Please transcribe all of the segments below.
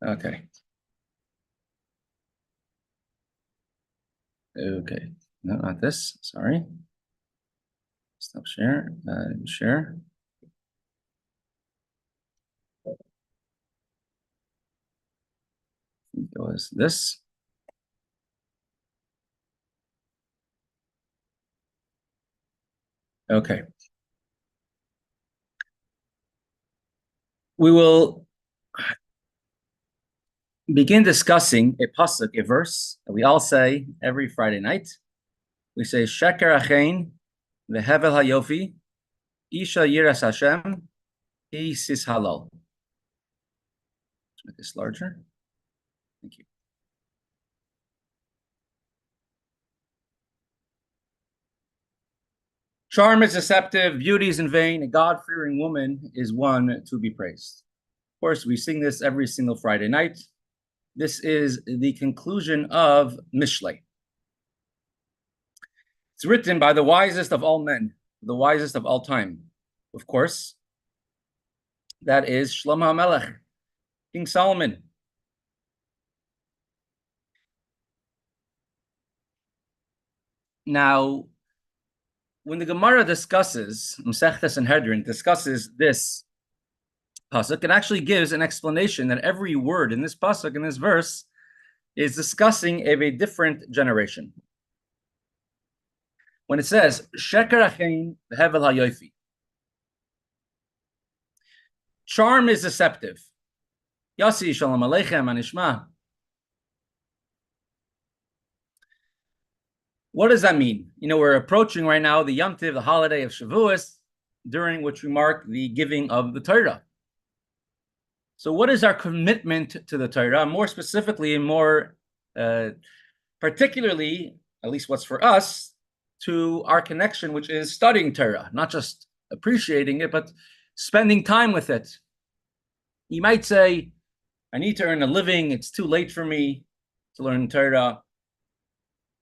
Okay. Okay. No, not this. Sorry. Stop share. Share. It was this. Okay. We will begin discussing a pasuk, a verse that we all say every Friday night. We say Sheker Achein veHevel Hayofi Isha Yiras Hashem Isis Halal. Make this larger. Thank you. Charm is deceptive, beauty is in vain, a God-fearing woman is one to be praised. Of course, we sing this every single Friday night. This is the conclusion of Mishlei. It's written by the wisest of all men, the wisest of all time. Of course, that is Shlomo HaMelech, King Solomon. Now, when the Gemara discusses, Masechta Sanhedrin discusses this pasuk, it actually gives an explanation that every word in this pasuk, in this verse, is discussing of a different generation. When it says, Sheker Achein v'Hevel Hayofi, charm is deceptive. Yasi Shalom Aleichem Anishma. What does that mean? You know, we're approaching right now the Yom Tov, the holiday of Shavuos, during which we mark the giving of the Torah. So what is our commitment to the Torah? More specifically and more particularly, at least what's for us, to our connection, which is studying Torah, not just appreciating it, but spending time with it. You might say, I need to earn a living. It's too late for me to learn Torah.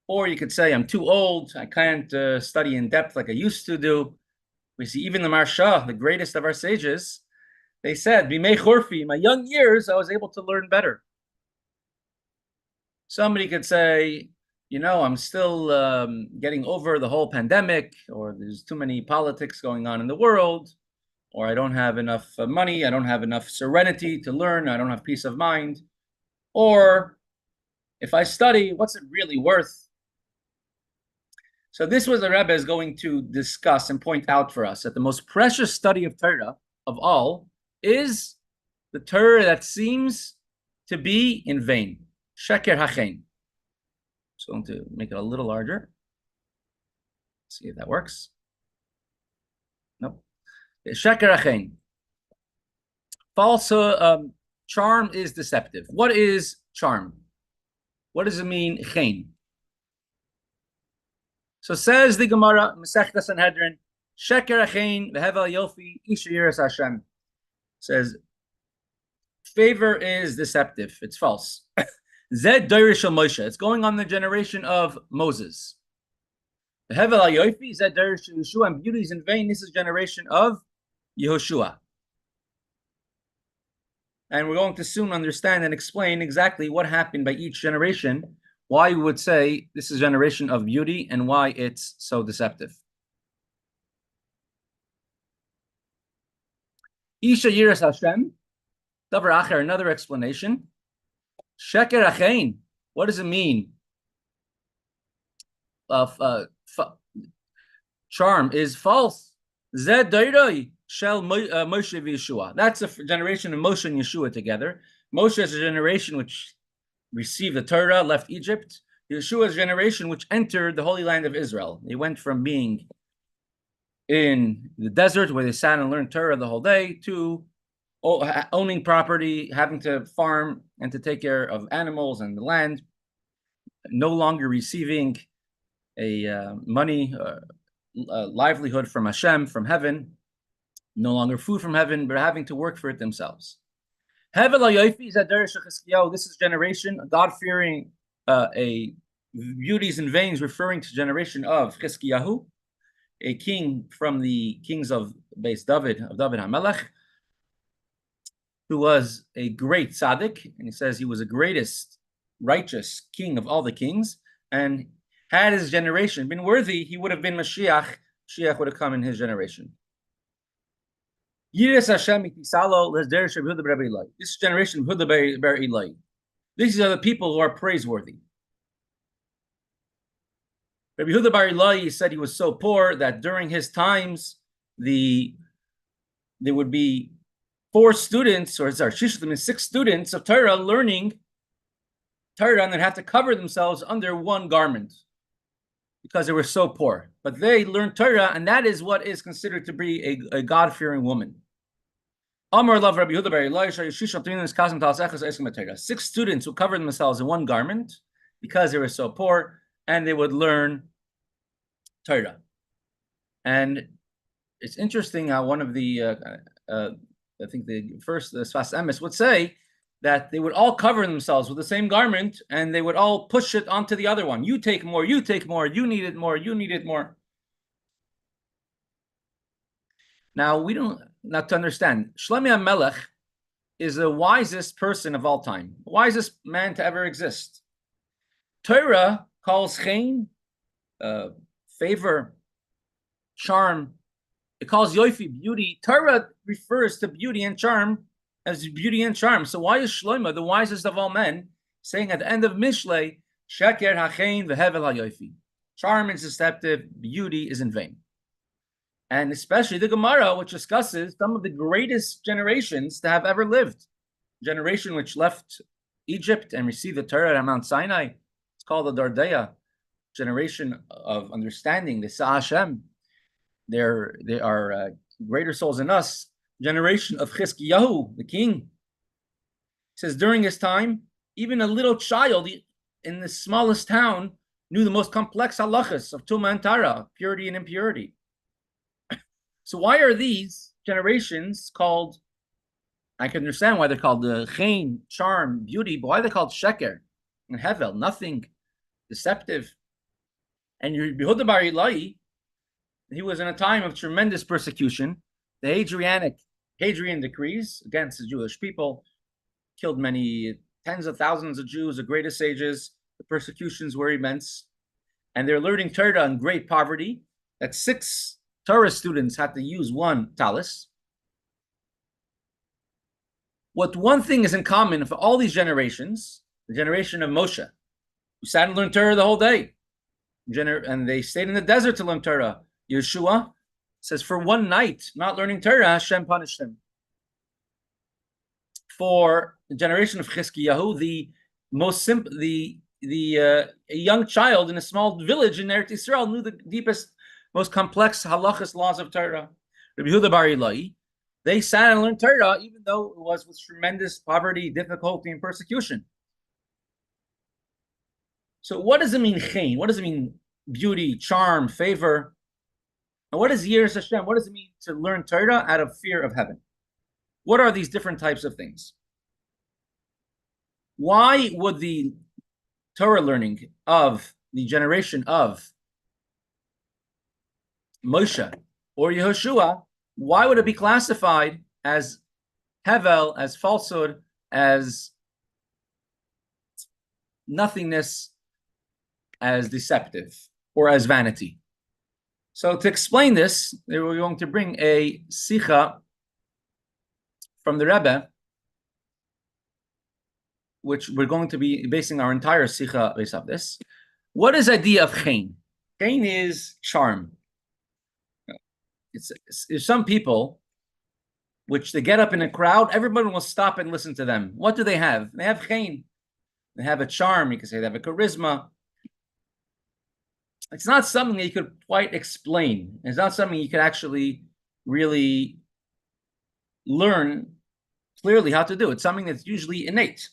Or you could say, I'm too old. I can't study in depth like I used to do. We see even the Marsha, the greatest of our sages, they said, Bimei Chorfi, in my young years, I was able to learn better. Somebody could say, you know, I'm still getting over the whole pandemic, or there's too many politics going on in the world, or I don't have enough money, I don't have enough serenity to learn, I don't have peace of mind. Or if I study, what's it really worth? So this was the Rebbe is going to discuss and point out for us that the most precious study of Torah of all is the Torah that seems to be in vain. Sheker Hachein. So I'm going to make it a little larger. See if that works. Nope. Sheker Hachein. False charm is deceptive. What is charm? What does it mean? Chen. So says the Gemara, Masechta Sanhedrin, Sheker Achein v'Hevel Yofi Isha Yiras Hashem. Says, favor is deceptive. It's false. Zed Doirish Moshe. It's going on the generation of Moses. Hevel Hayofi, Zed Doirish Yeshua, and beauty is in vain. This is generation of Yehoshua. And we're going to soon understand and explain exactly what happened by each generation, why we would say this is a generation of beauty and why it's so deceptive. Isha Yiras Hashem. Davar Acher, another explanation. Sheker Achein. What does it mean? Charm is false. Zed Doiroi Shel Moshe v'Yeshua. That's a generation of Moshe and Yeshua together. Moshe is a generation which received the Torah, left Egypt. Yeshua is a generation which entered the Holy Land of Israel. They went from being in the desert where they sat and learned Torah the whole day to owning property, having to farm and to take care of animals and the land, no longer receiving a money, livelihood from Hashem, from heaven, no longer food from heaven, but having to work for it themselves. This is generation, God-fearing, a beauties and veins, referring to generation of Chizkiyahu, a king from the kings of Beis David, of David HaMelech. who was a great tzaddik, and he says he was the greatest righteous king of all the kings, and had his generation been worthy, he would have been Mashiach. Mashiach would have come in his generation. This generation of Ber Eli. These are the people who are praiseworthy. Rabbi Yehuda Bar Ilai said he was so poor that during his times, there would be 6 students of Torah learning Torah, and they'd have to cover themselves under one garment because they were so poor. But they learned Torah, and that is what is considered to be a God-fearing woman. Amar love Rabbi Yehuda Bar Ilai, 6 students who covered themselves in one garment because they were so poor, and they would learn Torah. And it's interesting how one of the, I think the Sfas Emes would say that they would all cover themselves with the same garment, and they would all push it onto the other one. You take more, you take more, you need it more, you need it more. Now, we don't, not to understand, Shlomi HaMelech is the wisest person of all time, the wisest man to ever exist. Torah calls chen, favor, charm. It calls yofi, beauty. Torah refers to beauty and charm as beauty and charm. So why is Shlomo, the wisest of all men, saying at the end of Mishlei, sheker hachein vehevel hayofi? Charm is deceptive, beauty is in vain. And especially the Gemara, which discusses some of the greatest generations to have ever lived. Generation which left Egypt and received the Torah at Mount Sinai. It's called the Dardeya, generation of understanding, the Sa'ashem. They are greater souls than us. Generation of Chizkiyahu, the king. It says during his time, even a little child in the smallest town knew the most complex halachas of Tuma and Tara, purity and impurity. So why are these generations called, I can understand why they're called the chen, charm, beauty, but why are they called sheker and hevel, nothing, deceptive? And Yehuda Bar Ilai, he was in a time of tremendous persecution. The Hadrian decrees against the Jewish people killed many tens of thousands of Jews, the greatest sages. The persecutions were immense. And they're learning Torah in great poverty, that 6 Torah students had to use one talis. What one thing is in common for all these generations, the generation of Moshe, who sat and learned Torah the whole day, and they stayed in the desert to learn Torah. Yeshua says for one night not learning Torah, Hashem punished him. For the generation of Chizkiyahu, the most simple, a young child in a small village in Eretz Yisrael knew the deepest, most complex halachas laws of Torah. Rabbi Yehuda Bar Ilai, they sat and learned Torah even though it was with tremendous poverty, difficulty, and persecution. So what does it mean chen? What does it mean beauty, charm, favor? And what is Yiras Hashem? What does it mean to learn Torah out of fear of heaven? What are these different types of things? Why would the Torah learning of the generation of Moshe or Yehoshua, why would it be classified as hevel, as falsehood, as nothingness, as deceptive, or as vanity? So to explain this, we're going to bring a sicha from the Rebbe, which we're going to be basing our entire sicha based on this. What is the idea of chen? Chen is charm. It's some people, which they get up in a crowd, everybody will stop and listen to them. What do they have? They have chen. They have a charm. You could say they have a charisma. It's not something that you could quite explain. It's not something you could actually really learn clearly how to do. It's something that's usually innate.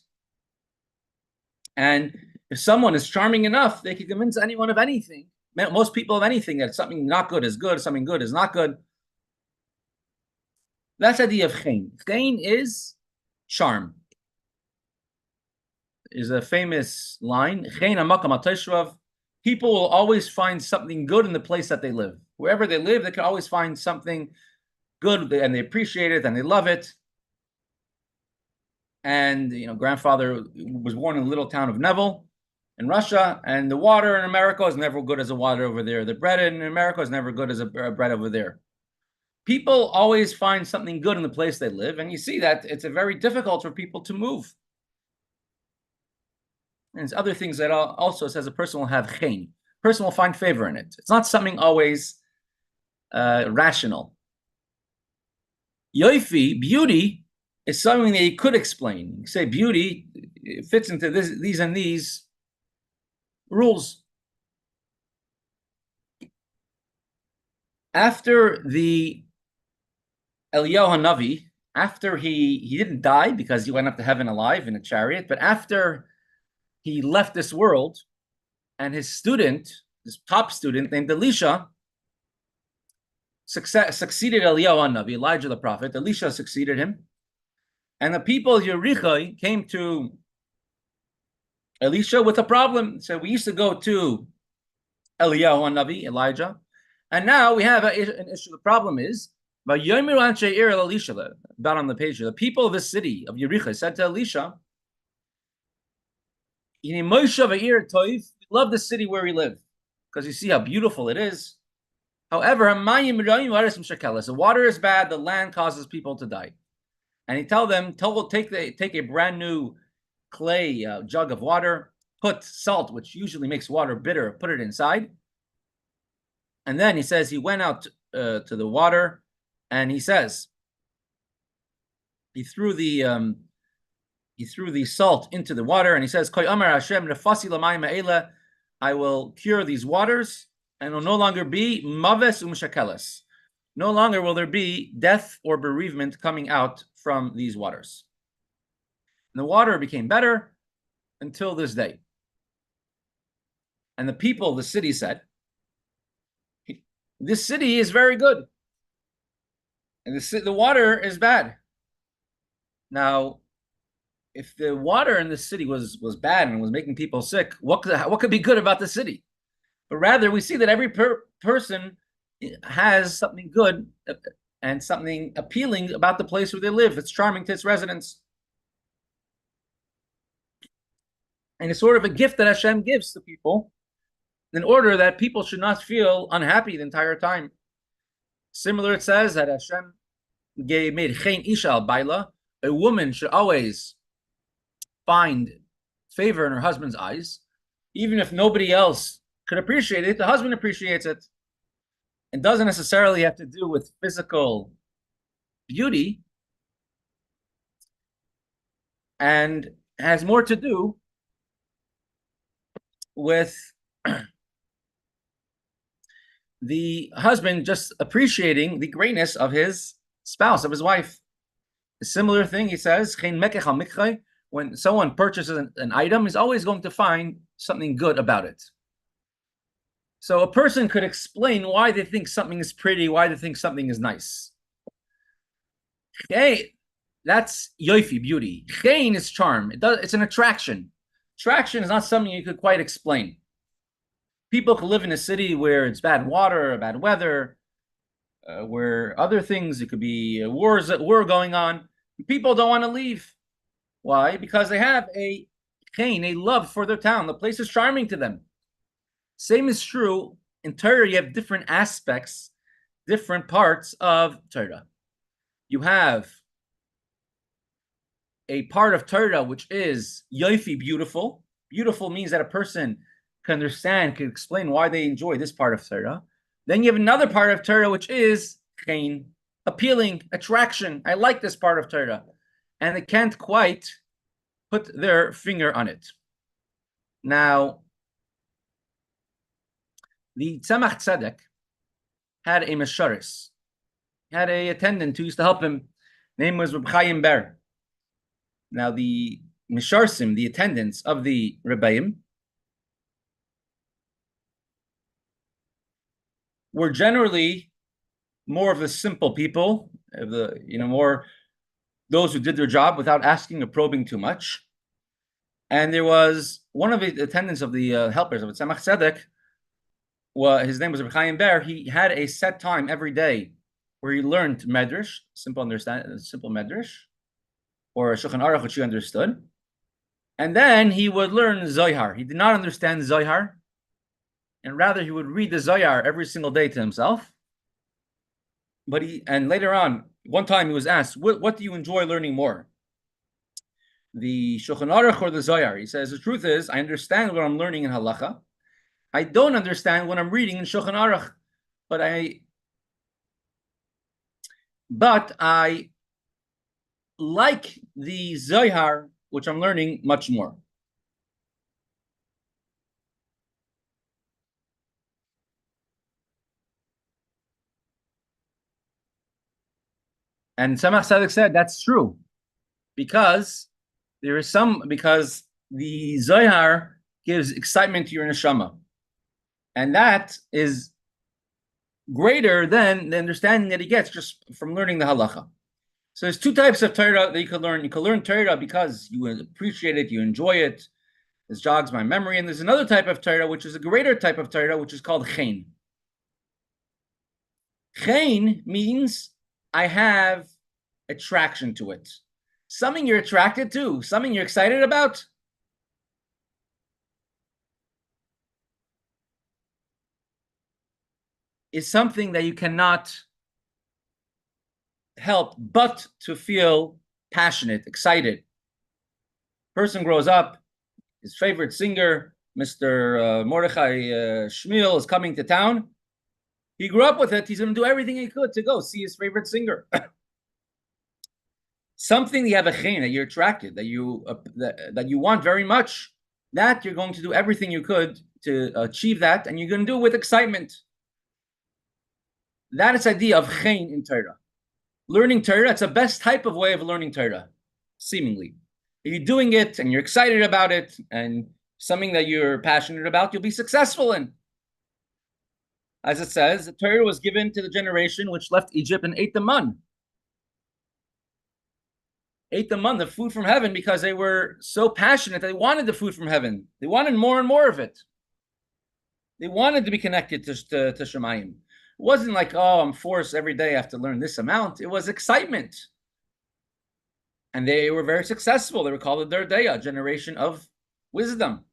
And if someone is charming enough, they can convince anyone of anything. Most people of anything, that something not good is good, something good is not good. That's the idea of chen. Chen is charm. Is a famous line. Chen hamakam hateshvav. People will always find something good in the place that they live. Wherever they live, they can always find something good, and they appreciate it and they love it. and grandfather was born in the little town of Neville in Russia, and the water in America is never good as the water over there. The bread in America is never good as a bread over there. People always find something good in the place they live, and you see that it's very difficult for people to move. And there's other things that also says a person will have chen. A person will find favor in it. It's not something always rational. Yoifi, beauty, is something that you could explain. You say beauty fits into these and these rules. After the Eliyahu Hanavi, after he didn't die because he went up to heaven alive in a chariot, but after he left this world, and his student, his top student named Elisha, succeeded Eliyahu Hanavi, Elijah the prophet. Elisha succeeded him. And the people of Yericho came to Elisha with a problem. So we used to go to Eliyahu Hanavi, Elijah, and now we have an issue. The problem is, about on the page here, the people of the city of Yericho said to Elisha, we love the city where we live, because you see how beautiful it is. However, the water is bad, the land causes people to die. And he told them, take a brand new clay jug of water, put salt, which usually makes water bitter, put it inside. And then he says he went out to the water, and he says he threw the salt into the water, and he says, I will cure these waters, and it will no longer be maves umshakeles. No longer will there be death or bereavement coming out from these waters. And the water became better until this day. And the people of the city said, this city is very good, and the water is bad. Now, if the water in the city was bad and was making people sick, what could be good about the city? But rather, we see that every person has something good and something appealing about the place where they live. It's charming to its residents. And it's sort of a gift that Hashem gives to people in order that people should not feel unhappy the entire time. Similar, it says that Hashem made chen isha al baila. A woman should always find favor in her husband's eyes. Even if nobody else could appreciate it, the husband appreciates it. It doesn't necessarily have to do with physical beauty, and has more to do with the husband just appreciating the greatness of his spouse, of his wife. A similar thing, he says, when someone purchases an item, he's always going to find something good about it. So a person could explain why they think something is pretty, why they think something is nice. Okay, that's yoifi, beauty. Chen is charm. It's an attraction. Attraction is not something you could quite explain. People could live in a city where it's bad water, bad weather, where other things, it could be war going on. People don't want to leave. Why? Because they have a chen, a love for their town. The place is charming to them. Same is true in Torah. You have different aspects, different parts of Torah. You have a part of Torah which is yoifi, beautiful. Beautiful means that a person can understand, can explain why they enjoy this part of Torah. Then you have another part of Torah which is chen, appealing, attraction. I like this part of Torah. And they can't quite put their finger on it. Now, the Tzemach Tzedek had a mesharis, had a attendant who used to help him. Name was Reb Chaim Ber. Now, the mesharsim, the attendants of the Rebbeim, were generally more of the simple people, more those who did their job without asking or probing too much. And there was one of the attendants of the helpers of the Tzemach Tzedek. His name was Rabbi Chaim Ber. He had a set time every day where he learned medrash, simple medrash, or Shulchan Aruch, which he understood. And then he would learn Zohar. He did not understand Zohar, and rather he would read the Zohar every single day to himself. And later on, one time he was asked, what do you enjoy learning more? The Shulchan Aruch or the Zohar? He says, the truth is, I understand what I'm learning in halacha. I don't understand what I'm reading in Shulchan Aruch, but I like the Zohar, which I'm learning much more. And Tzemach Tzedek said that's true, because the Zohar gives excitement to your neshama, and that is greater than the understanding that he gets just from learning the halacha. So there's two types of Torah that you could learn. You could learn Torah because you appreciate it, you enjoy it, this jogs my memory. And there's another type of Torah, which is a greater type of Torah, which is called chen. Chen means I have attraction to it. Something you're attracted to, something you're excited about. Is something that you cannot help but to feel passionate, excited. Person grows up, his favorite singer, Mr. Mordechai Shmuel, is coming to town. He grew up with it. He's going to do everything he could to go see his favorite singer. Something you have a chen, that you're attracted, that you want very much, that you're going to do everything you could to achieve that, and you're going to do it with excitement. That is the idea of chen in Torah. Learning Torah, it's the best type of way of learning Torah, seemingly. If you're doing it and you're excited about it and something that you're passionate about, you'll be successful in. As it says, the Torah was given to the generation which left Egypt and ate the man. Ate the man, the food from heaven, because they were so passionate. They wanted the food from heaven. They wanted more and more of it. They wanted to be connected to Shemayim. It wasn't like, oh, I'm forced every day I have to learn this amount. It was excitement. And they were very successful. They were called the Derdeya, generation of wisdom.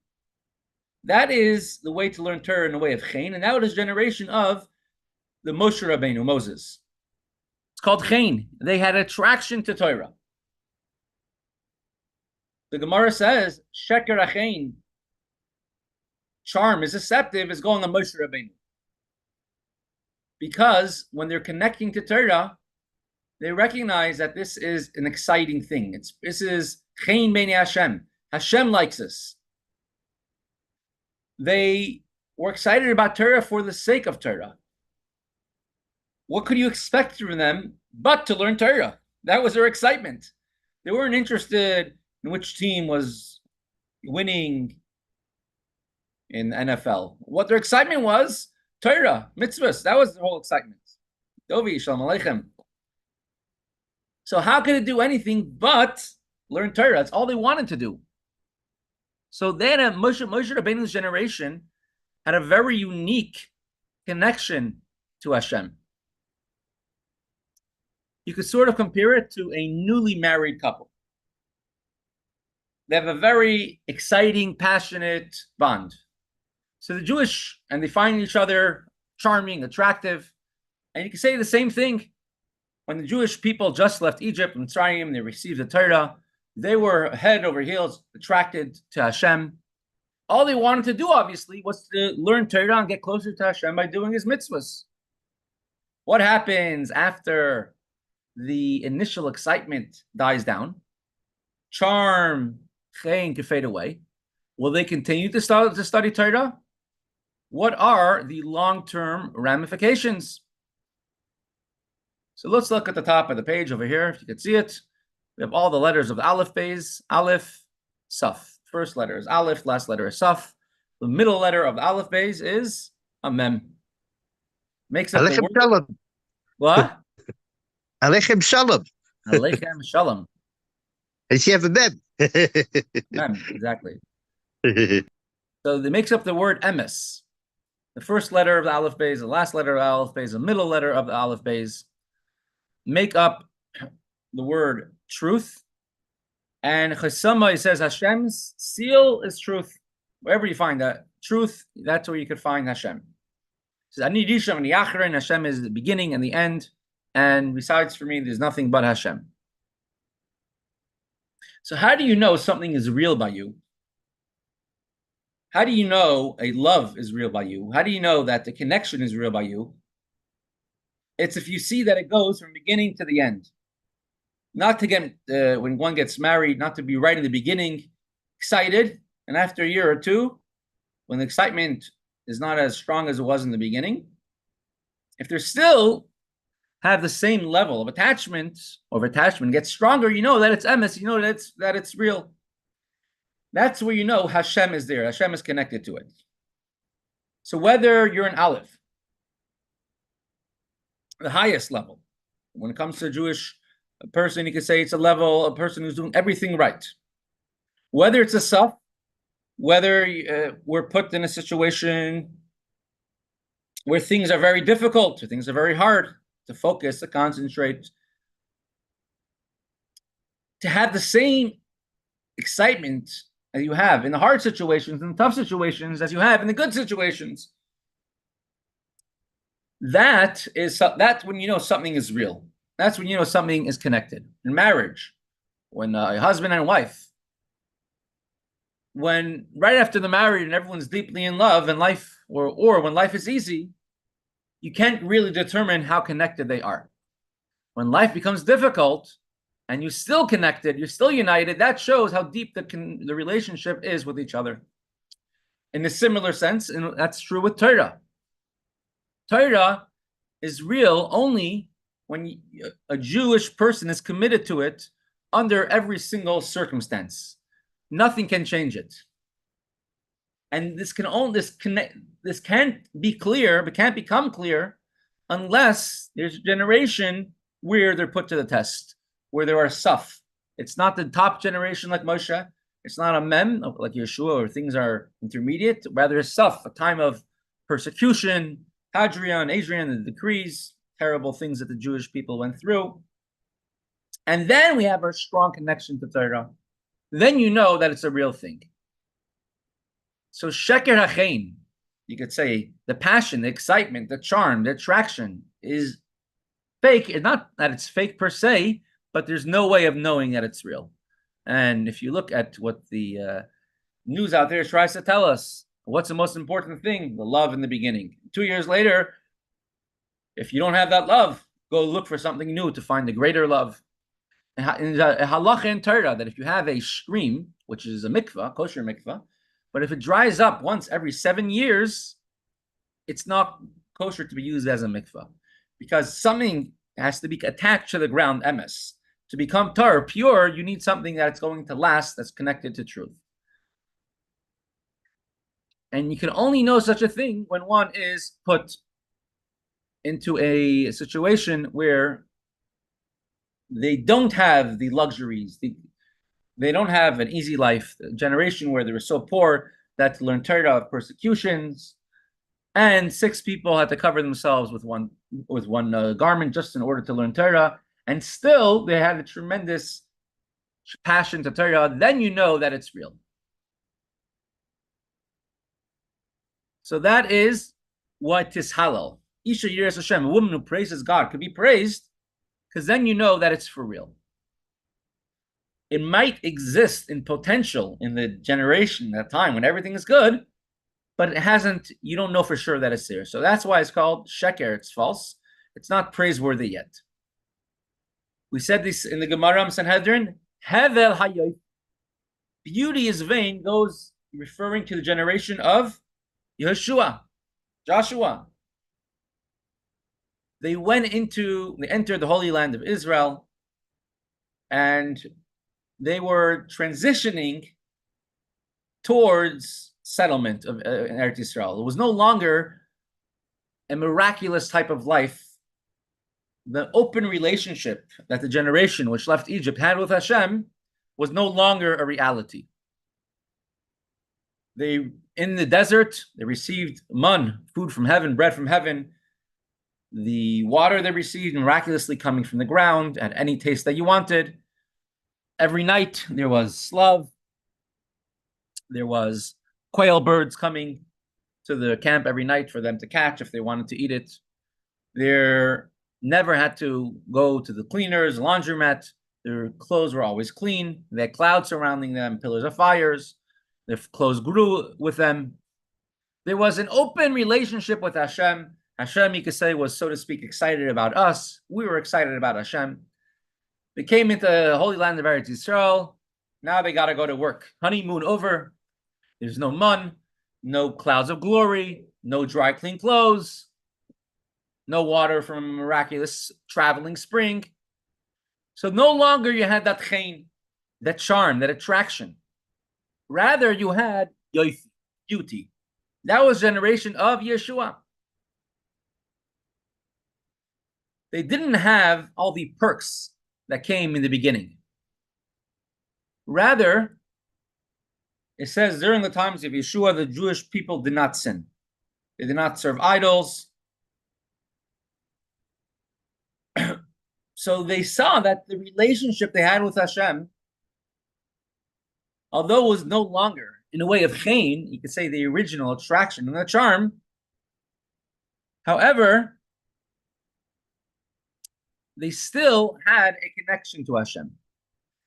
That is the way to learn Torah in the way of chen, and that is generation of the Moshe Rabbeinu, Moses. It's called chen. They had attraction to Torah. The Gemara says, Sheker achein, charm is deceptive, is going on Moshe Rabbeinu. Because when they're connecting to Torah, they recognize that this is an exciting thing. This is chen b'nei Hashem. Hashem likes us. They were excited about Torah for the sake of Torah. What could you expect from them but to learn Torah? That was their excitement. They weren't interested in which team was winning in NFL. What their excitement was, Torah, mitzvahs. That was the whole excitement. Dovi, shalom aleichem. So how could it do anything but learn Torah? That's all they wanted to do. So then Moshe Rabbeinu's generation had a very unique connection to Hashem. You could sort of compare it to a newly married couple. They have a very exciting, passionate bond. So the Jewish, and they find each other charming, attractive. And you can say the same thing. When the Jewish people just left Egypt, Mitzrayim, they received the Torah, they were head over heels attracted to Hashem. All they wanted to do, obviously, was to learn Torah and get closer to Hashem by doing his mitzvahs. What happens after the initial excitement dies down? Charm, chen, can fade away. Will they continue to study Torah? What are the long-term ramifications? So let's look at the top of the page over here, if you can see it. We have all the letters of the Alef Beis, Alef, Saf. First letter is Alef, last letter is Saf. The middle letter of the Alef Beis is a Mem. Makes up the word. Shalom. What? Aleichem Shalom. Aleichem Shalom. And she have a Mem. Mem, exactly. So it makes up the word Emes. The first letter of the Alef Beis, the last letter of the Alef Beis, the middle letter of the Alef Beis make up the word truth And Chasama, he says Hashem's seal is truth. Wherever you find that truth, that's where you could find Hashem. He says, Ani Rishon and Yachrin, Hashem is the beginning and the end. And besides for me, there's nothing but Hashem. So how do you know something is real by you? How do you know a love is real by you? How do you know that the connection is real by you? It's if you see that it goes from beginning to the end. Not to get, when one gets married, not to be right in the beginning, excited, and after a year or two, when the excitement is not as strong as it was in the beginning, if they're still have the same level of attachment, gets stronger, you know that it's emes, you know that it's real. That's where you know Hashem is there. Hashem is connected to it. So whether you're an Alef, the highest level, when it comes to a Jewish person, you could say it's a person who's doing everything right. Whether it's a Saf, whether we're put in a situation where things are very difficult, or things are very hard to focus, to concentrate, to have the same excitement as you have in the hard situations and tough situations as you have in the good situations. That's when you know something is real. That's when you know something is connected. In marriage, when a husband and wife, when right after the marriage and everyone's deeply in love and life, or when life is easy, you can't really determine how connected they are. When life becomes difficult and you're still connected, you're still united, that shows how deep the relationship is with each other. In a similar sense, and that's true with Torah. Torah is real only when a Jewish person is committed to it under every single circumstance. Nothing can change it. And this can't be clear, but can't become clear unless there's a generation where they're put to the test, where there are saf. It's not the top generation like Moshe. It's not a mem like Yeshua, or things are intermediate. Rather, a saf, a time of persecution, Hadrian, the decrees, terrible things that the Jewish people went through. And then we have our strong connection to Torah. Then you know that it's a real thing. So sheker hachein, you could say the passion, the excitement, the charm, the attraction is fake. It's not that it's fake per se, but there's no way of knowing that it's real. And if you look at what the news out there tries to tell us, what's the most important thing? The love in the beginning. 2 years later, if you don't have that love, go look for something new to find a greater love. In the halacha in Torah, that if you have a stream, which is a mikvah, kosher mikvah, but if it dries up once every 7 years, it's not kosher to be used as a mikvah, because something has to be attached to the ground, emes. To become tar, pure, you need something that's going to last, that's connected to truth. And you can only know such a thing when one is put into a situation where they don't have the luxuries, they don't have an easy life, a generation where they were so poor that to learn Torah of persecutions, and 6 people had to cover themselves with one garment just in order to learn Torah, and still they had a tremendous passion to Torah. Then you know that it's real. So that is what is halal. Isha Yiras Hashem, a woman who praises God, could be praised, because then you know that it's for real. It might exist in potential in the generation, that time when everything is good, but it hasn't, you don't know for sure that it's there. So that's why it's called sheker, it's false. It's not praiseworthy yet. We said this in the Gemara Sanhedrin, Hevel Hayoy. Beauty is vain, goes referring to the generation of Joshua. They entered the Holy Land of Israel, and they were transitioning towards settlement of Eretz Yisrael. It was no longer a miraculous type of life. The open relationship that the generation which left Egypt had with Hashem was no longer a reality. In the desert, they received man, food from heaven, bread from heaven. The water they received miraculously coming from the ground at any taste that you wanted. Every night there was slav. There was quail birds coming to the camp every night for them to catch if they wanted to eat it. They never had to go to the cleaners, laundromat. Their clothes were always clean. They had clouds surrounding them, pillars of fires. Their clothes grew with them. There was an open relationship with Hashem. Hashem, you could say, was, so to speak, excited about us. We were excited about Hashem. They came into the Holy Land of Eretz Yisrael. Now they got to go to work. Honeymoon over. There's no mun, no clouds of glory, no dry, clean clothes, no water from a miraculous traveling spring. So no longer you had that chen, that charm, that attraction. Rather, you had yoifi, beauty. That was generation of Yeshua. They didn't have all the perks that came in the beginning. Rather, it says during the times of Yeshua, the Jewish people did not sin. They did not serve idols. So they saw that the relationship they had with Hashem, although it was no longer in a way of chen, you could say the original attraction and the charm. However, they still had a connection to Hashem.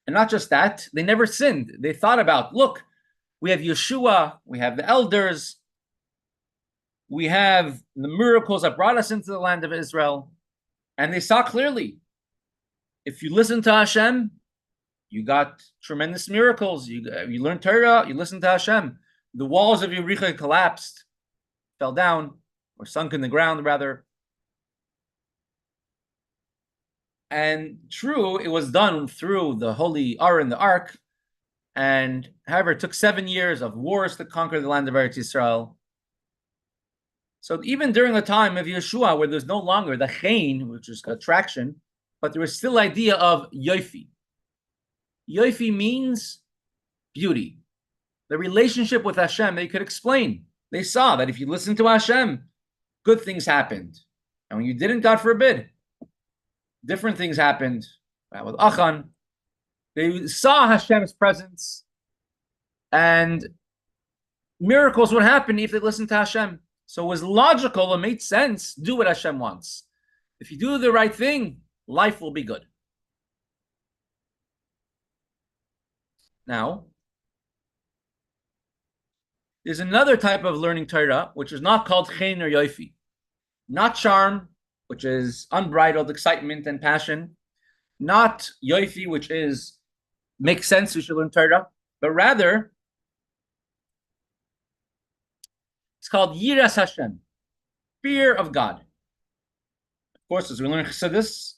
And not just that, they never sinned. They thought about, look, we have Yeshua, we have the elders, we have the miracles that brought us into the land of Israel. And they saw clearly, if you listen to Hashem, you got tremendous miracles. You learned Torah, you listened to Hashem. The walls of Yericho collapsed, fell down, or sunk in the ground, rather. And true, it was done through the holy Aron, the Ark. And however, it took 7 years of wars to conquer the land of Eretz Yisrael. So even during the time of Yeshua, where there's no longer the chen, which is attraction, but there was still idea of yoifi. Yoifi means beauty. The relationship with Hashem, they could explain. They saw that if you listen to Hashem, good things happened. And when you didn't, God forbid, different things happened. With Achan, they saw Hashem's presence, and miracles would happen if they listened to Hashem. So it was logical, it made sense, do what Hashem wants. If you do the right thing, life will be good. Now, there's another type of learning Torah, which is not called chen or yoifi. Not charm, which is unbridled excitement and passion. Not yoifi, which is makes sense, we should learn Torah. But rather, it's called Yiras Hashem, fear of God. Of course, as we learn Chassidus,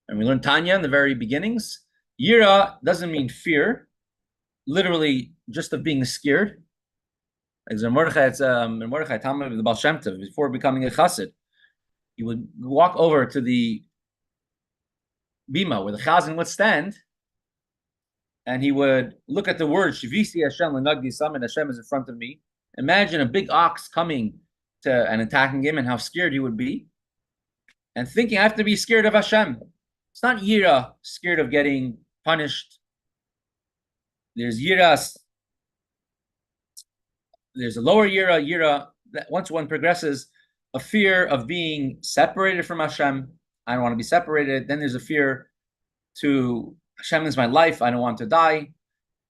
and we learn Tanya in the very beginnings, Yira doesn't mean fear, literally just of being scared. It's Mordechai, Talmud of the Baal Shem Tov, before becoming a Chassid. He would walk over to the bima where the Chazan would stand, and he would look at the word Shivisi Hashem Lenagdi Summit. Hashem is in front of me. Imagine a big ox coming to and attacking him, and how scared he would be, and thinking, I have to be scared of Hashem. It's not Yira, scared of getting punished. There's Yiras. There's a lower Yira that once one progresses, a fear of being separated from Hashem. I don't want to be separated. Then there's a fear to Hashem is my life. I don't want to die.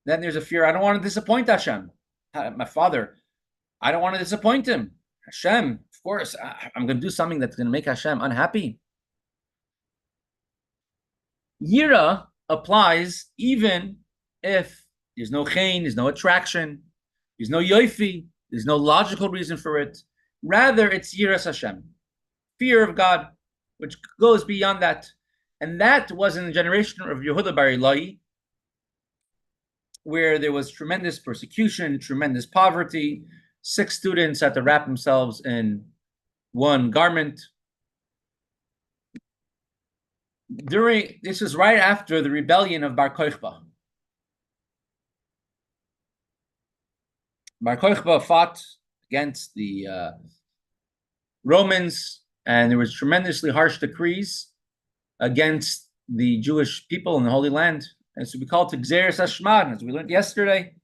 Then there's a fear, I don't want to disappoint Hashem. My father, I don't want to disappoint him. Hashem, of course, I'm going to do something that's going to make Hashem unhappy. Yira applies even if there's no chen, there's no attraction, there's no yoifi, there's no logical reason for it. Rather, it's Yiras Hashem, fear of God, which goes beyond that. And that was in the generation of Yehuda Bar Ilai, where there was tremendous persecution, tremendous poverty. 6 students had to wrap themselves in one garment. This was right after the rebellion of Bar Kokhba. Bar Kokhba fought against the Romans, and there was tremendously harsh decrees against the Jewish people in the Holy Land. And so we call it Gzeres Hashmad, as we learned yesterday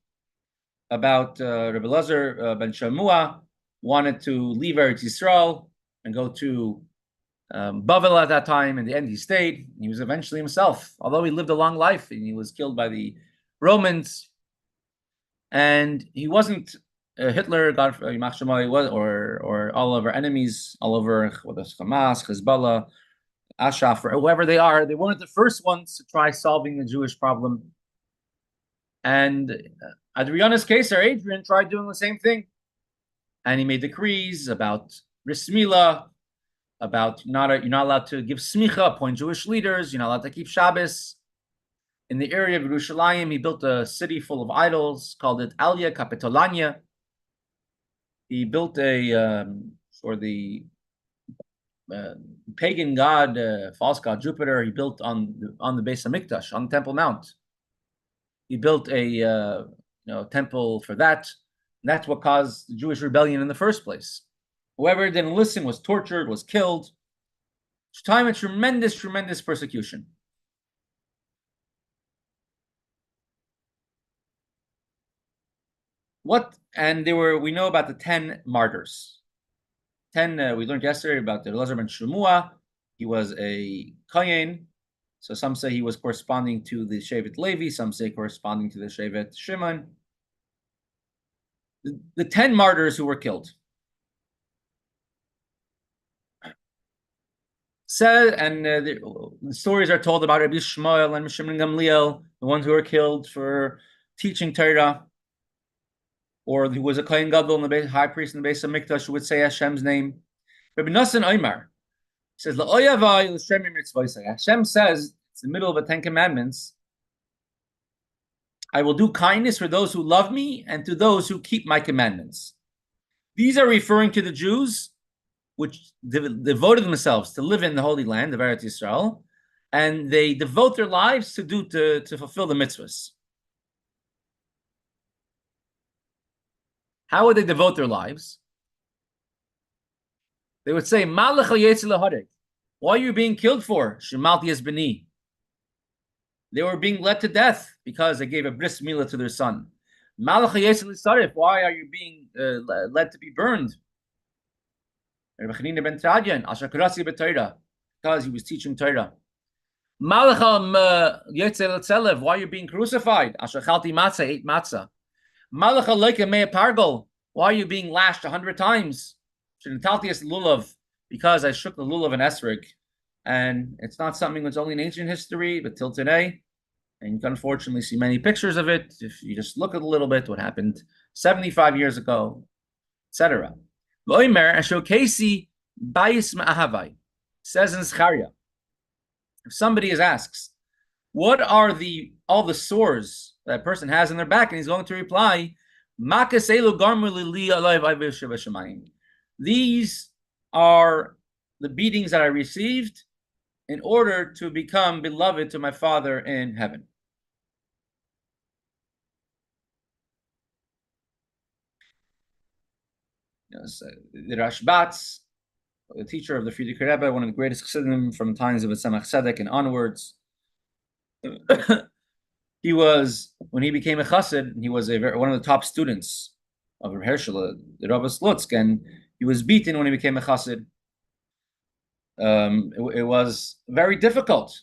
about Rebbe Lazar ben Shamua wanted to leave Eretz Yisrael and go to Bavel at that time. In the end, he stayed. He was eventually himself, although he lived a long life and he was killed by the Romans. And he wasn't Hitler, God, or all of our enemies, all over whether it's Hamas, Hezbollah, Ashraf, or whoever they are. They weren't the first ones to try solving the Jewish problem. And Adriana's case, or Adrian, tried doing the same thing. And he made decrees about Bris Milah, about you're not allowed to give smicha, appoint Jewish leaders, you're not allowed to keep Shabbos. In the area of Yerushalayim, he built a city full of idols, called it Alia Capitolania. He built for the pagan god, false god Jupiter. He built on the Beis Hamikdash, on Temple Mount. He built a temple for that. And that's what caused the Jewish rebellion in the first place. Whoever didn't listen was tortured, was killed. It's time of tremendous, tremendous persecution. We know about the 10 martyrs. 10, we learned yesterday about the Elazar ben Shemua. He was a Kohen. So some say he was corresponding to the Shevet Levi, some say corresponding to the Shevet Shimon. The 10 martyrs who were killed. The stories are told about Rabbi Shmuel and Shimon Gamliel, the ones who were killed for teaching Torah, or who was a Kohen Gadol, high priest in the Beis Hamikdash, who would say Hashem's name. Rabbi Nassan Oymar says, Hashem says, it's the middle of the 10 Commandments, I will do kindness for those who love me and to those who keep my commandments. These are referring to the Jews which devoted themselves to live in the Holy Land of Eretz Yisrael, and they devote their lives to fulfill the mitzvahs. How would they devote their lives? They would say, Malach why are you being killed for? Shemalti es b'ni. They were being led to death because they gave a bris milah to their son. Malach sarif, why are you being led to be burned? Because he was teaching Torah. Why are you being crucified? Ate matzah. Why are you being lashed 100 times? Because I shook the lulav and esrog. And it's not something that's only in ancient history, but till today. And you can unfortunately see many pictures of it. If you just look at a little bit, what happened 75 years ago, etc. Says in Zechariah, if somebody asks, what are all the sores that person has in their back, and he's going to reply, these are the beatings that I received in order to become beloved to my Father in heaven. The Rashbatz, the teacher of the Friedrich Rebbe, one of the greatest Chassidim from times of Tzemach Tzedek and onwards. He was, when he became a Chassid, he was one of the top students of Hershel, the Rebbe Slutzk, and he was beaten when he became a Chassid. It was very difficult.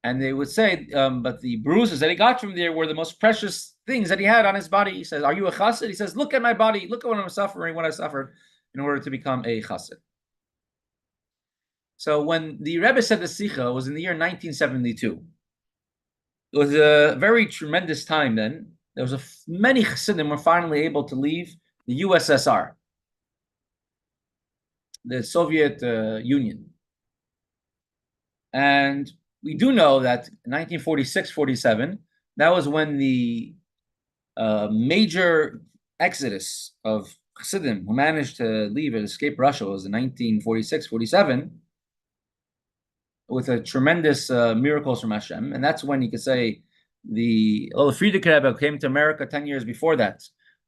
And they would say, but the bruises that he got from there were the most precious things that he had on his body. He says, are you a chassid? He says, look at my body. Look at what I'm suffering, what I suffered in order to become a chassid. So when the Rebbe said the Sikha, it was in the year 1972. It was a very tremendous time then. There was many chassidim were finally able to leave the USSR, the Soviet Union. And we do know that in 1946-47, that was when the major exodus of Chassidim who managed to leave and escape Russia was in 1946-47 with a tremendous miracles from Hashem. And that's when you could say the Friedrich Rebbe came to America 10 years before that.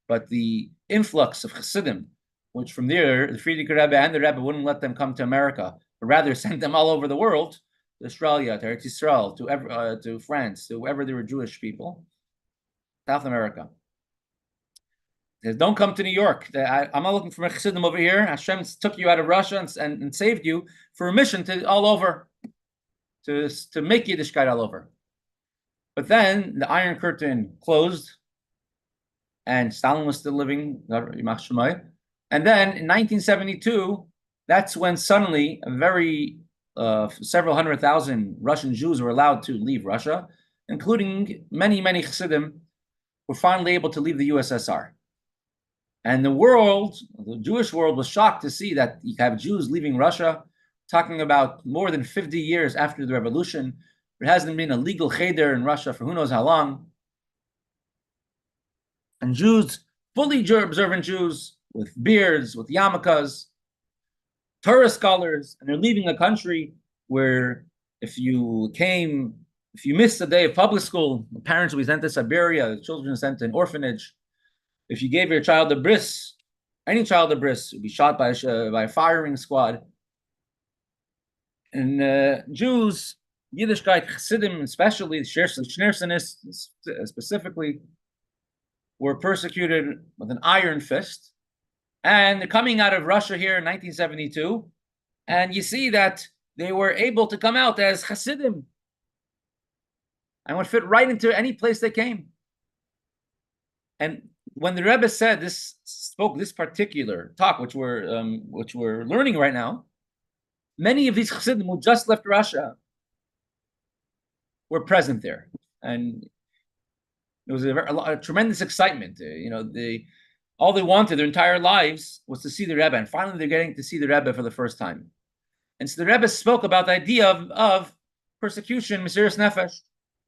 But the influx of Chassidim, which from there, the Friedrich Rebbe and the Rebbe wouldn't let them come to America, but rather sent them all over the world. to Australia, to Eretz Israel, to France, to wherever there were Jewish people, South America. He says, don't come to New York. I'm not looking for a Chassidim over here. Hashem took you out of Russia and saved you for a mission to all over, to make Yiddishkeit all over. But then the Iron Curtain closed, and Stalin was still living. And then in 1972, that's when suddenly several 100,000 Russian Jews were allowed to leave Russia, including many, many Chassidim were finally able to leave the USSR. And the Jewish world was shocked to see that you have Jews leaving Russia, talking about more than 50 years after the revolution. There hasn't been a legal cheder in Russia for who knows how long. And Jews, fully observant Jews, with beards, with yarmulkes, Torah scholars, and they're leaving a country where if you missed a day of public school, the parents will be sent to Siberia, the children are sent to an orphanage. If you gave your child a bris, any child a bris would be shot by a firing squad. And Jews, Yiddishkeit, Chassidim, especially Schneersonists specifically, were persecuted with an iron fist. And they're coming out of Russia here in 1972, and you see that they were able to come out as Chassidim and would fit right into any place they came. And when the Rebbe spoke this particular talk, which we're learning right now, many of these Chassidim who just left Russia were present there, and there was a tremendous excitement. All they wanted their entire lives was to see the Rebbe, and finally they're getting to see the Rebbe for the first time. And so the Rebbe spoke about the idea of persecution, Mesiras Nefesh,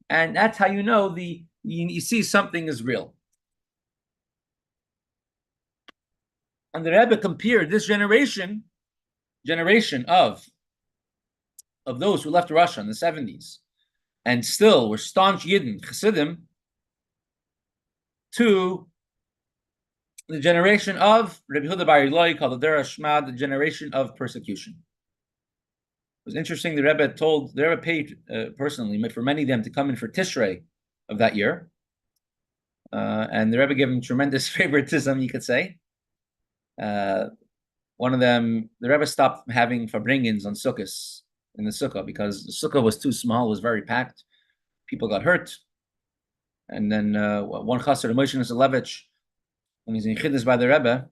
and that's how you know you see something is real. And the Rebbe compared this generation of those who left Russia in the 70s and still were staunch Yidden, Chassidim, to the generation of Rabbi Yehuda Bar Ilai, called the Dera Shma, the generation of persecution. It was interesting. The Rebbe paid personally for many of them to come in for Tishrei of that year, and the Rebbe gave them tremendous favoritism, you could say. One of them, the Rebbe stopped having farbringins on Sukkos in the Sukkah because the Sukkah was too small, it was very packed. People got hurt. And then one chassid, Moshe Nisolevich, when he's in Chassidus by the Rebbe,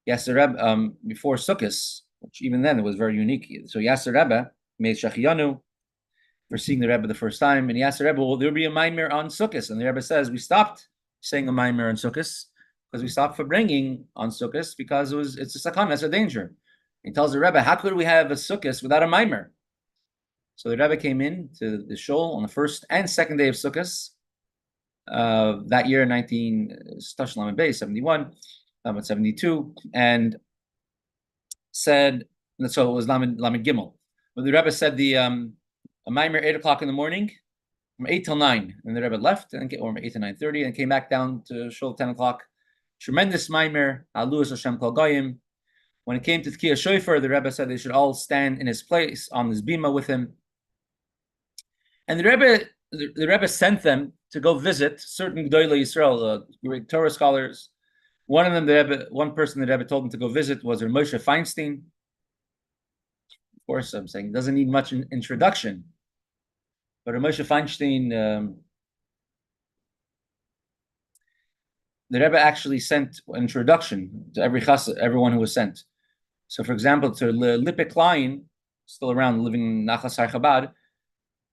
he asked the Rebbe before Sukkos, which even then it was very unique. So he asked the Rebbe, made Shachiyanu, for seeing the Rebbe the first time, and he asked the Rebbe, will there be a Maimer on Sukkos? And the Rebbe says, we stopped saying a Maimer on Sukkos because we stopped for bringing on Sukkos because it's a sakana, it's a danger. He tells the Rebbe, how could we have a Sukkos without a Maimer? So the Rebbe came in to the shul on the first and second day of Sukkos, that year, 71, 72, and said, so it was Lamed Gimmel. But the Rebbe said a Maimer 8 o'clock in the morning, from 8 till 9, and the Rebbe left, or 8 to 9:30, and came back down to shul 10 o'clock. Tremendous Maimer, Aluas Hashem Kol Goyim. When it came to Tkiyah Shofar, the Rebbe said they should all stand in his place on his bima with him. And the Rebbe sent them to go visit certain G'dolei Yisrael, great Torah scholars. One of them, one person the Rebbe told him to go visit was Moshe Feinstein. Of course, I'm saying doesn't need much introduction, but Moshe Feinstein, the Rebbe actually sent an introduction to everyone who was sent. So, for example, to Lippe Klein, still around, living in Nachas Har Chabad,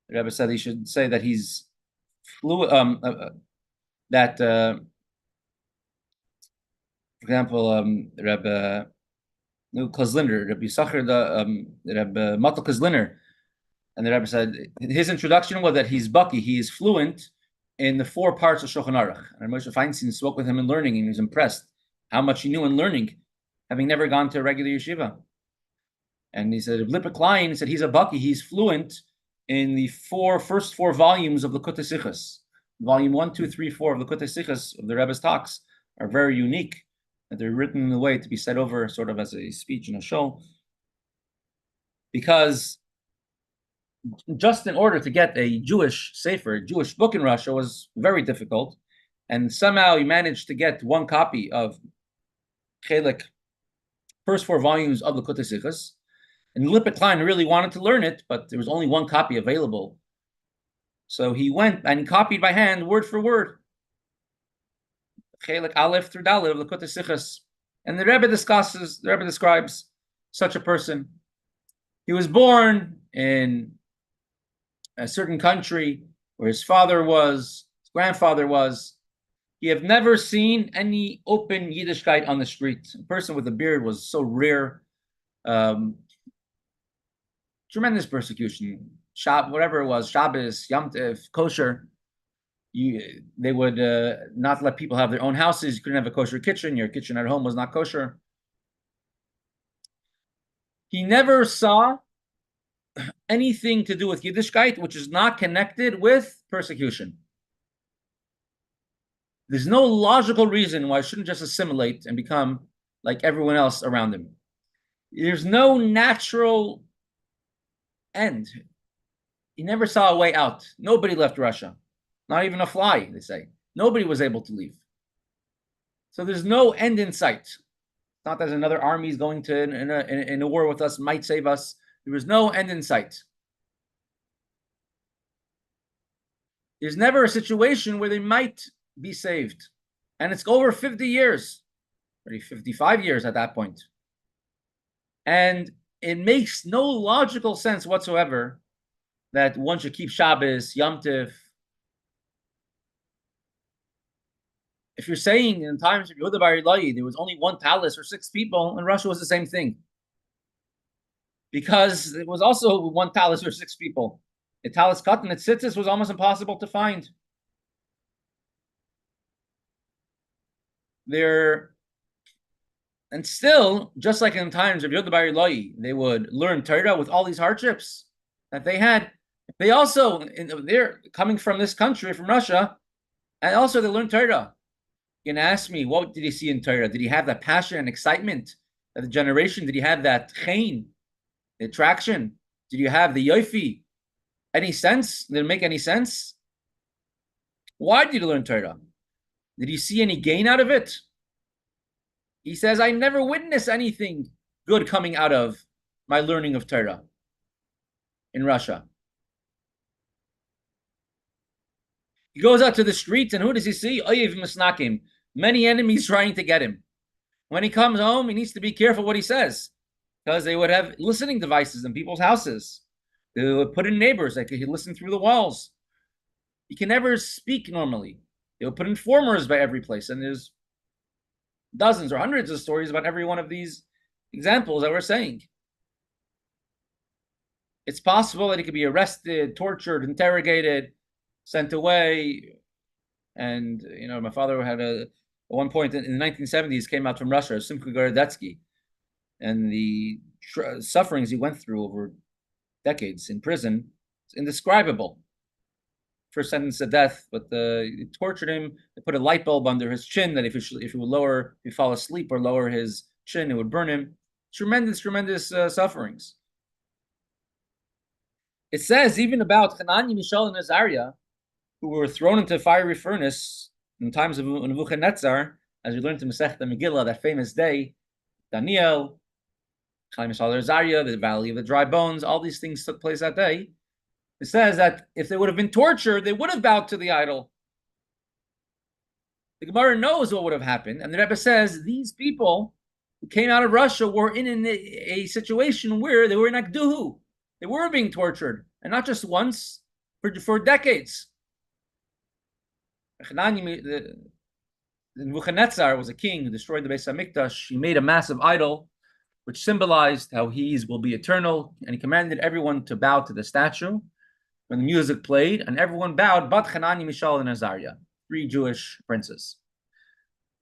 the Rebbe said he should say that he's for example, Rebbe Kozliner, Rebbe Yisachar, Rebbe Matal Kozliner, and the Rebbe said his introduction was that he's Baki, he is fluent in the 4 parts of Shulchan Aruch. And Moshe Feinstein spoke with him in learning, and he was impressed how much he knew in learning, having never gone to a regular yeshiva. And he said, Lippe Klein, he said he's a Baki, he's fluent in the first four volumes of the Likutei Sichos. Volume 1, 2, 3, 4 of the Likutei Sichos of the Rebbe's talks are very unique, that they're written in a way to be said over sort of as a speech in a show, because just in order to get a Jewish sefer, a Jewish book in Russia was very difficult. And somehow he managed to get one copy of Chelik, first 4 volumes of the Likutei Sichos. And Lippert Klein really wanted to learn it, but there was only one copy available. So he went and copied by hand, word for word, Chelik Alef through Dalet of the Likutei Sichos. And the Rebbe describes such a person. He was born in a certain country where his father was, his grandfather was. He have never seen any open Yiddishkeit on the street. A person with a beard was so rare. Tremendous persecution. Whatever it was, Shabbos, Yom Tov, kosher. They would not let people have their own houses. You couldn't have a kosher kitchen. Your kitchen at home was not kosher. He never saw anything to do with Yiddishkeit which is not connected with persecution. There's no logical reason why I shouldn't just assimilate and become like everyone else around him. There's no natural end. He never saw a way out. Nobody left Russia. Not even a fly, they say. Nobody was able to leave. So there's no end in sight. It's not that another army is going to, in a war with us, might save us. There was no end in sight. There's never a situation where they might be saved. And it's over 50 years, maybe 55 years at that point. And it makes no logical sense whatsoever that one should keep Shabbos, Yom Tov. If you're saying in times of Yehuda Bar Ilai, there was only one palace for 6 people, and Russia was the same thing. Because it was also one palace for 6 people. The Talis Katan at Tzitzis was almost impossible to find. And still, just like in times of Yehuda Bar Ilai, they would learn Torah with all these hardships that they had. They also, they're coming from this country, from Russia, and also they learned Torah. You can ask me, what did he see in Torah? Did he have that passion and excitement of the generation? Did he have that chen, the attraction? Did you have the yofi? Any sense? Did it make any sense? Why did you learn Torah? Did you see any gain out of it? He says, I never witnessed anything good coming out of my learning of Torah in Russia. He goes out to the streets, and who does he see? Oyev Misnakim. Many enemies trying to get him. When he comes home, he needs to be careful what he says, because they would have listening devices in people's houses. They would put in neighbors that could listen through the walls. He can never speak normally. They would put informers by every place, and there's dozens or hundreds of stories about every one of these examples that we're saying. It's possible that he could be arrested, tortured, interrogated, sent away. And, my father had at one point in the 1970s came out from Russia, Simcha Gorodetsky, and the sufferings he went through over decades in prison, it's indescribable. First sentence to death, but they tortured him. They put a light bulb under his chin that if he would fall asleep or lower his chin, it would burn him. Tremendous sufferings. It says even about Hanani, Mishael, and Azariah, who were thrown into a fiery furnace in times of Nebuchadnezzar, as we learned in Masechta Megillah, that famous day. Daniel, Chaim, Mishael, Azariah, the Valley of the Dry Bones, all these things took place that day. It says that if they would have been tortured, they would have bowed to the idol. The Gemara knows what would have happened, and the Rebbe says these people who came out of Russia were in a situation where they were in Akduhu. They were being tortured, and not just once, for decades. Nebuchadnezzar was a king who destroyed the Beis HaMikdash. He made a massive idol, which symbolized how he will be eternal, and he commanded everyone to bow to the statue when the music played, and everyone bowed but Hanani, Mishael, and Azariah, 3 Jewish princes.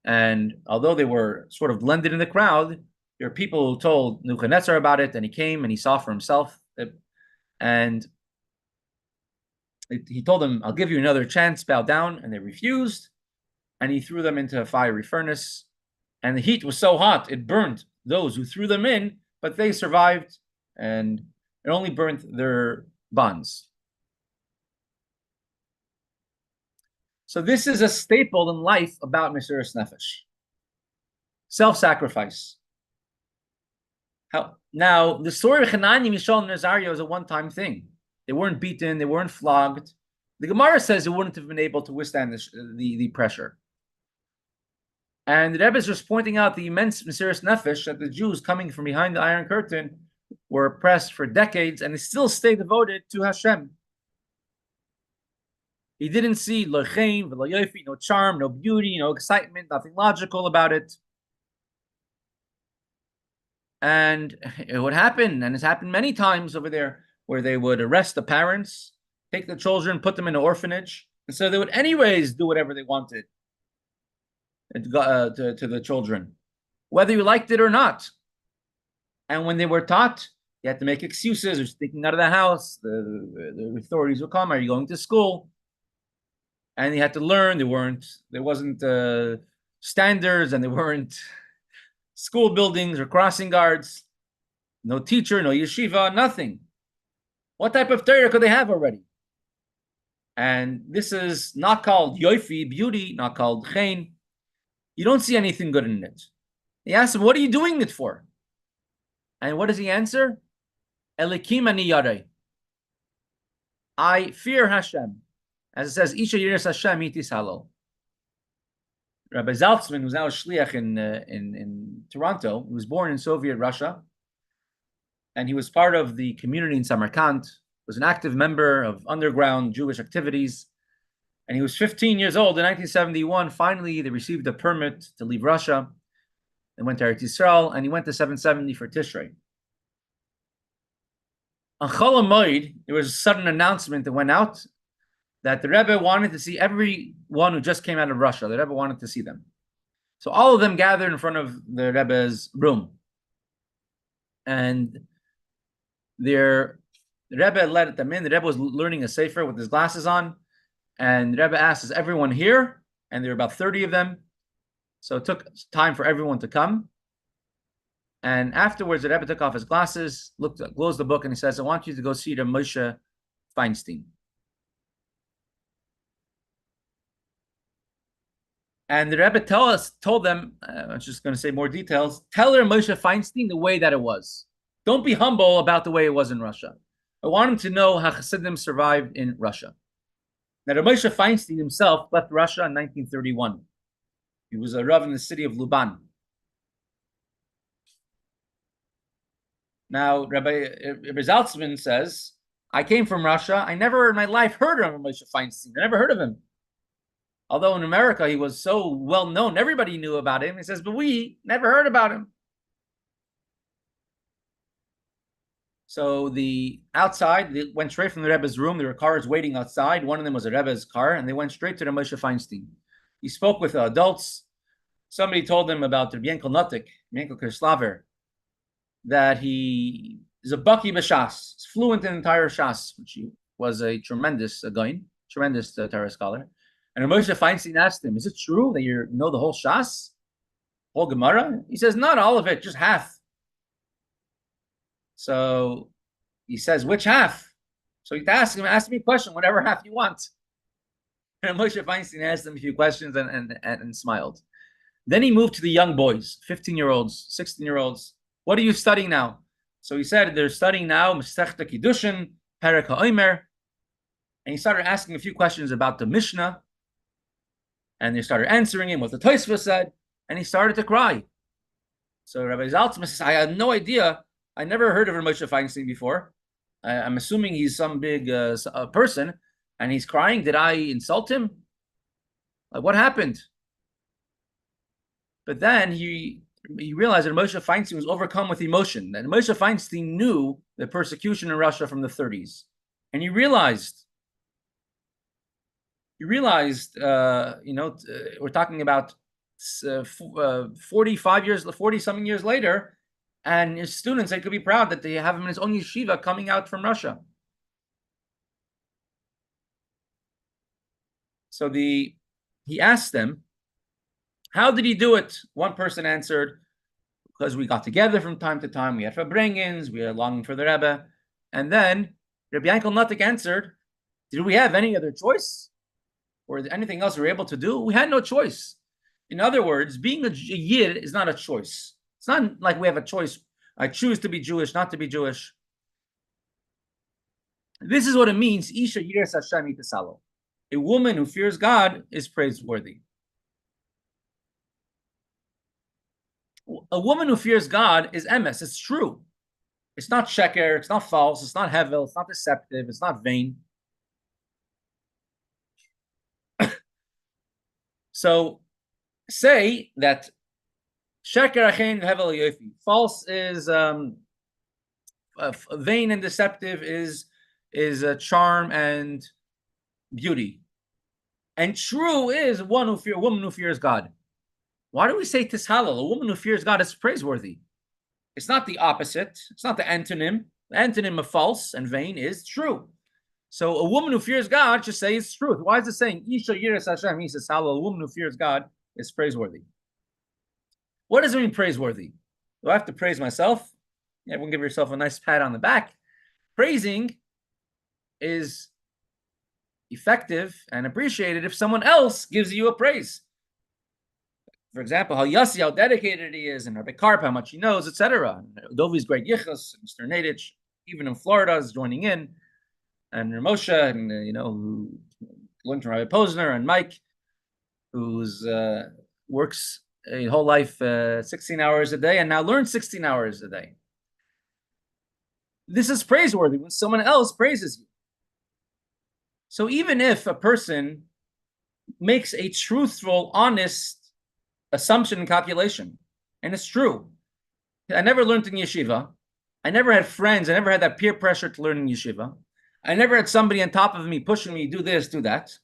And although they were sort of blended in the crowd, there are people who told Nebuchadnezzar about it, and he came and he saw for himself. And he told them, I'll give you another chance, bow down. And they refused. And he threw them into a fiery furnace. And the heat was so hot, it burned those who threw them in, but they survived. And it only burnt their bonds. So this is a staple in life about Mesiras Nefesh. Self-sacrifice. Now, the story of Hanani, Mishael, and Nazario is a one-time thing. They weren't beaten, they weren't flogged. The Gemara says they wouldn't have been able to withstand the pressure. And the Rebbe is just pointing out the immense Mesiras Nefesh that the Jews coming from behind the Iron Curtain were oppressed for decades, and they still stay devoted to Hashem. He didn't see lo chen, lo yofi, no charm, no beauty, no excitement, nothing logical about it. And it would happen, and it's happened many times over there, where they would arrest the parents, take the children, put them in an orphanage, and so they would anyways do whatever they wanted to the children, whether you liked it or not. And when they were taught, you had to make excuses. They're sneaking out of the house. The authorities would come. Are you going to school? And you had to learn. There wasn't standards, and there weren't school buildings or crossing guards. No teacher, no yeshiva, nothing. What type of Torah could they have already? And this is not called yofi, beauty, not called chen. You don't see anything good in it. He asked him, what are you doing it for? And what does he answer? Elikim ani yarei. I fear Hashem. As it says, Isha yiras Hashem itis halal. Rabbi Zaltzman, who's now a shliach in Toronto, he was born in Soviet Russia, and he was part of the community in Samarkand, was an active member of underground Jewish activities, and he was 15 years old in 1971. Finally, they received a permit to leave Russia. They went to Eretz Yisrael, and he went to 770 for Tishrei. On Chol HaMoed, there was a sudden announcement that went out that the Rebbe wanted to see everyone who just came out of Russia. The Rebbe wanted to see them. So all of them gathered in front of the Rebbe's room. And the Rebbe let them in. The Rebbe was learning a sefer with his glasses on. And the Rebbe asked, is everyone here? And there were about 30 of them. So it took time for everyone to come. And afterwards, the Rebbe took off his glasses, closed the book, and he says, I want you to go see the Moshe Feinstein. And the Rebbe told them, I'm just going to say more details, tell her Moshe Feinstein the way that it was. Don't be humble about the way it was in Russia. I want him to know how Chassidim survived in Russia. Now, Moshe Feinstein himself left Russia in 1931. He was a Rav in the city of Luban. Now, Rabbi Zaltzman says, I came from Russia. I never in my life heard of Moshe Feinstein. I never heard of him. Although in America, he was so well known, everybody knew about him. He says, but we never heard about him. So the outside, they went straight from the Rebbe's room. There were cars waiting outside. One of them was a Rebbe's car, and they went straight to the Moshe Feinstein. He spoke with adults. Somebody told them about Rabbi Yankel Notik, Yankel Kerslaver, that he is a baki b'shas. He's fluent in entire shas, which he was a tremendous Torah scholar. And Moshe Feinstein asked him, is it true that you know the whole shas? Whole Gemara? He says, not all of it, just half. So he says, which half? So he asked him, ask me a question, whatever half you want. And Moshe Feinstein asked him a few questions and smiled. Then he moved to the young boys, 15-year-olds, 16-year-olds. What are you studying now? So he said, they're studying now Masechta Kiddushin, Perek HaOmer. And he started asking a few questions about the Mishnah. And they started answering him what the Tosfos said. And he started to cry. So Rabbi Zaltzman says, I had no idea. I never heard of Moshe Feinstein before. I'm assuming he's some big person. And he's crying. Did I insult him? Like, what happened? But then he realized that Moshe Feinstein was overcome with emotion. And Moshe Feinstein knew the persecution in Russia from the 30s. And he realized, we're talking about 40-something years later, and his students, they could be proud that they have him in his own yeshiva coming out from Russia. So he asked them, how did he do it? One person answered, because we got together from time to time, we had farbrengens, we had longing for the Rebbe, and then Rabbi Yankel Nutik answered, did we have any other choice? Or anything else we were able to do? We had no choice. In other words, being a Yid is not a choice. It's not like we have a choice. I choose to be Jewish, not to be Jewish. This is what it means. Isha Yiras Hashem Itasalo. A woman who fears God is praiseworthy. A woman who fears God is emes. It's true. It's not sheker. It's not false. It's not hevel. It's not deceptive. It's not vain. So say that sheker achein hevel yofi. False is vain and deceptive is charm and beauty, and true is a woman who fears God. Why do we say tishalal? A woman who fears God is praiseworthy. It's not the opposite. It's not the antonym. The antonym of false and vain is true. So a woman who fears God should say it's truth. Why is it saying Isha Yiras Hashem? He says, "Halal." A woman who fears God is praiseworthy. What does it mean praiseworthy? Do I have to praise myself? Everyone give yourself a nice pat on the back. Praising is effective and appreciated if someone else gives you a praise. For example, how Yossi, how dedicated he is, and Rabbi Karp, how much he knows, etc. Dovi's great yichus, Mr. Nadich, even in Florida, is joining in. And Moshe, and who learned from Rabbi Posner, and Mike, who's works a whole life 16 hours a day, and now learns 16 hours a day. This is praiseworthy when someone else praises you. So even if a person makes a truthful, honest assumption and calculation, and it's true, I never learned in yeshiva. I never had friends. I never had that peer pressure to learn in yeshiva. I never had somebody on top of me pushing me, do this, do that.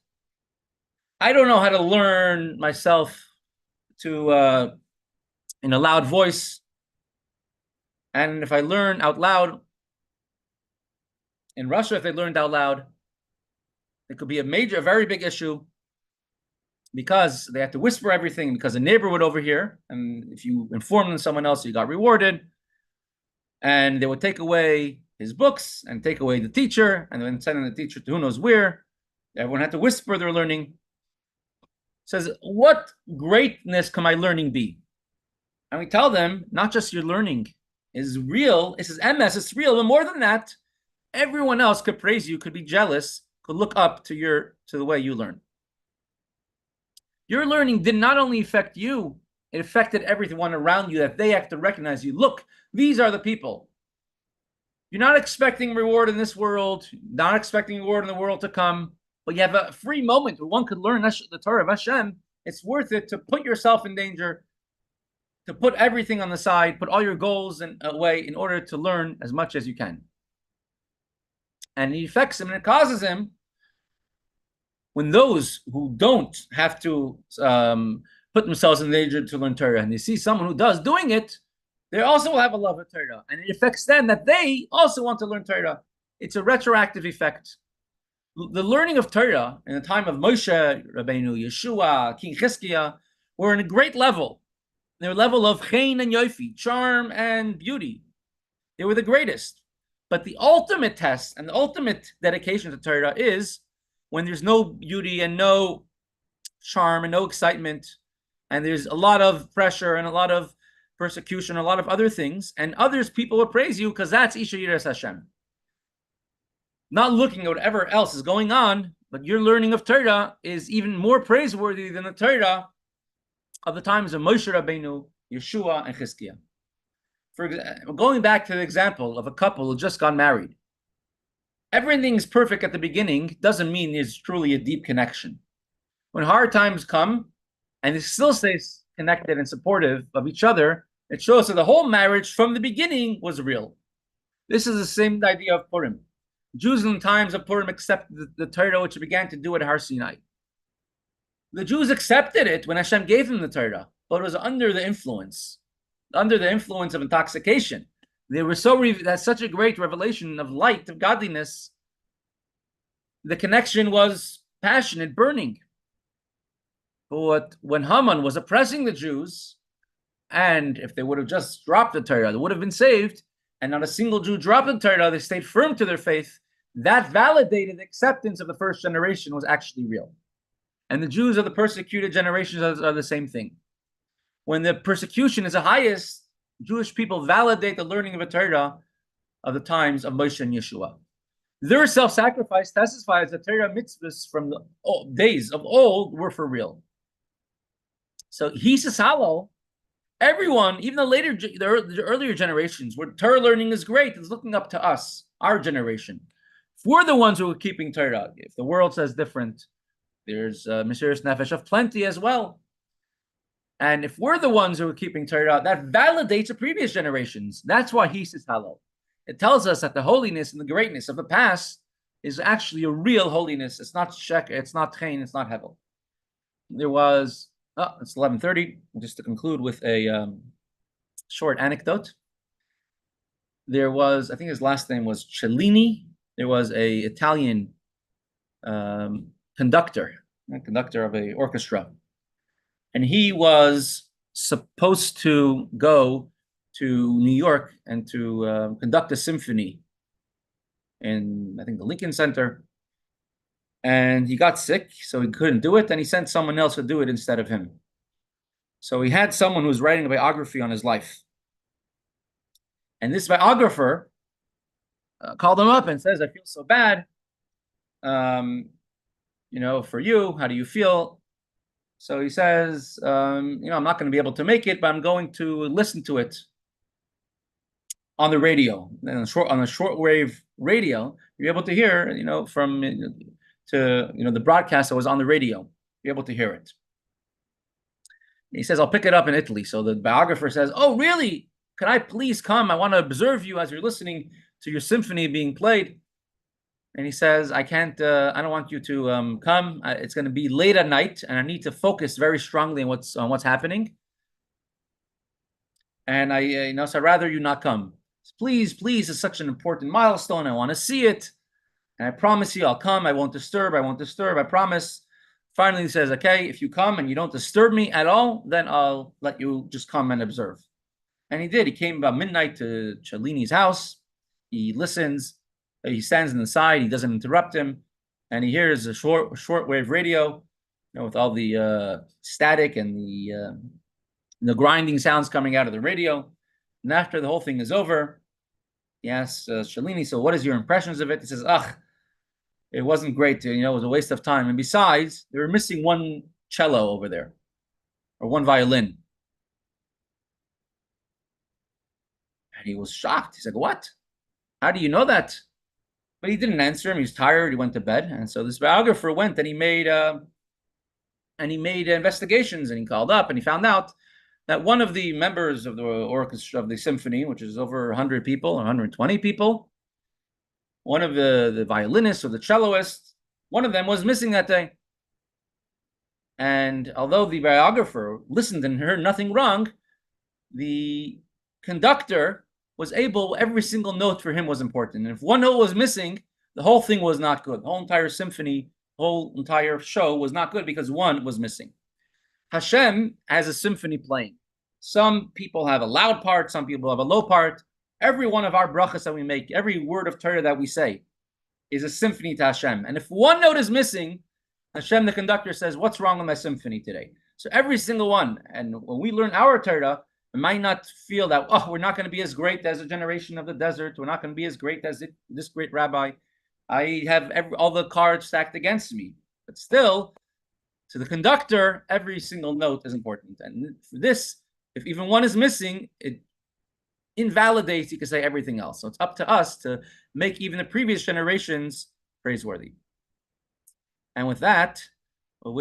I don't know how to learn myself to in a loud voice. And if I learn out loud, in Russia, if they learned out loud, it could be a very big issue, because they had to whisper everything because a neighbor would overhear. And if you informed someone else, you got rewarded. And they would take away his books and take away the teacher, and then sending the teacher to who knows where. Everyone had to whisper their learning. It says, what greatness can my learning be? And we tell them, not just your learning is real. It says MS, it's real. But more than that, everyone else could praise you, could be jealous, could look up to the way you learn. Your learning did not only affect you, it affected everyone around you, that they have to recognize you. Look, these are the people. You're not expecting reward in this world, not expecting reward in the world to come, but you have a free moment where one could learn the Torah of Hashem. It's worth it to put yourself in danger, to put everything on the side, put all your goals away in order to learn as much as you can. And it affects him and it causes him, when those who don't have to put themselves in danger to learn Torah, and they see someone who does doing it, they also will have a love of Torah. And it affects them that they also want to learn Torah. It's a retroactive effect. The learning of Torah in the time of Moshe, Rabbeinu, Yeshua, King Chizkiah, were in a great level. They were a level of chen and yofi, charm and beauty. They were the greatest. But the ultimate test and the ultimate dedication to Torah is when there's no beauty and no charm and no excitement, and there's a lot of pressure and a lot of persecution, a lot of other things, and people will praise you, because that's Isha Yiras Hashem. Not looking at whatever else is going on, but your learning of Torah is even more praiseworthy than the Torah of the times of Moshe Rabbeinu, Yeshua, and Chizkiah. For example, going back to the example of a couple who just got married. Everything's perfect at the beginning doesn't mean there's truly a deep connection. When hard times come, and they still stay connected and supportive of each other, it shows that the whole marriage from the beginning was real. This is the same idea of Purim. Jews in times of Purim accepted the Torah, which began to do at Har Sinai. The Jews accepted it when Hashem gave them the Torah, but it was under the influence of intoxication. They were that's such a great revelation of light, of godliness. The connection was passionate, burning. But when Haman was oppressing the Jews, and if they would have just dropped the Torah, they would have been saved, and not a single Jew dropped the Torah, they stayed firm to their faith, that validated the acceptance of the first generation was actually real. And the Jews of the persecuted generations are the same thing. When the persecution is the highest, Jewish people validate the learning of a Torah of the times of Moshe and Yeshua. Their self-sacrifice testifies that Torah mitzvahs from the days of old were for real. So he says, "Hello, everyone, even the earlier generations, where Torah learning is great, is looking up to us, our generation. If we're the ones who are keeping Torah, if the world says different, there's Mesiras Nefesh of plenty as well. And if we're the ones who are keeping Torah, that validates the previous generations. That's why he says hello. It tells us that the holiness and the greatness of the past is actually a real holiness. It's not shek, it's not chen, it's not hevel. There was, it's 11:30. Just to conclude with a short anecdote. There was, I think his last name was Cellini. There was a Italian conductor of an orchestra. And he was supposed to go to New York and to conduct a symphony in, I think, the Lincoln Center. And he got sick, so he couldn't do it. And he sent someone else to do it instead of him. So he had someone who was writing a biography on his life. And this biographer called him up and says, "I feel so bad. For you, how do you feel?" So he says, I'm not going to be able to make it, but I'm going to listen to it on the radio. And on a shortwave radio, you're able to hear, from the broadcast that was on the radio. You're able to hear it. He says, "I'll pick it up in Italy." So the biographer says, "Oh, really? Can I please come? I want to observe you as you're listening to your symphony being played." And he says, "I can't, I don't want you to come. It's going to be late at night, and I need to focus very strongly on what's happening. And so I'd rather you not come. Please, it's such an important milestone. I want to see it. And I promise you I'll come. I won't disturb. I promise." Finally, he says, "Okay, if you come and you don't disturb me at all, then I'll let you just come and observe." And he did. He came about midnight to Cellini's house. He listens. He stands on the side. He doesn't interrupt him. And he hears a shortwave radio, with all the static and the grinding sounds coming out of the radio. And after the whole thing is over, he asks Cellini, "So what is your impressions of it?" He says, "It wasn't great. It was a waste of time. And besides, they were missing one cello over there, or one violin." And he was shocked. He's like, "What? How do you know that?" But he didn't answer him. He was tired. He went to bed. And so this biographer went and he made investigations, and he called up and he found out that one of the members of the orchestra of the symphony, which is over 100 people, 120 people, one of the violinists or the celloists, one of them was missing that day. And although the biographer listened and heard nothing wrong, the conductor was able, every single note for him was important. And if one note was missing, the whole thing was not good. The whole entire symphony, whole entire show was not good because one was missing. Hashem has a symphony playing. Some people have a loud part, some people have a low part. Every one of our brachas that we make, every word of Torah that we say is a symphony to Hashem. And if one note is missing, Hashem, the conductor, says, "What's wrong with my symphony today?" So every single one. And when we learn our Torah, we might not feel that, we're not going to be as great as a generation of the desert. We're not going to be as great as this great rabbi. I have all the cards stacked against me. But still, to the conductor, every single note is important. And for this, if even one is missing, it invalidates, you could say, everything else. So it's up to us to make even the previous generations praiseworthy. And with that,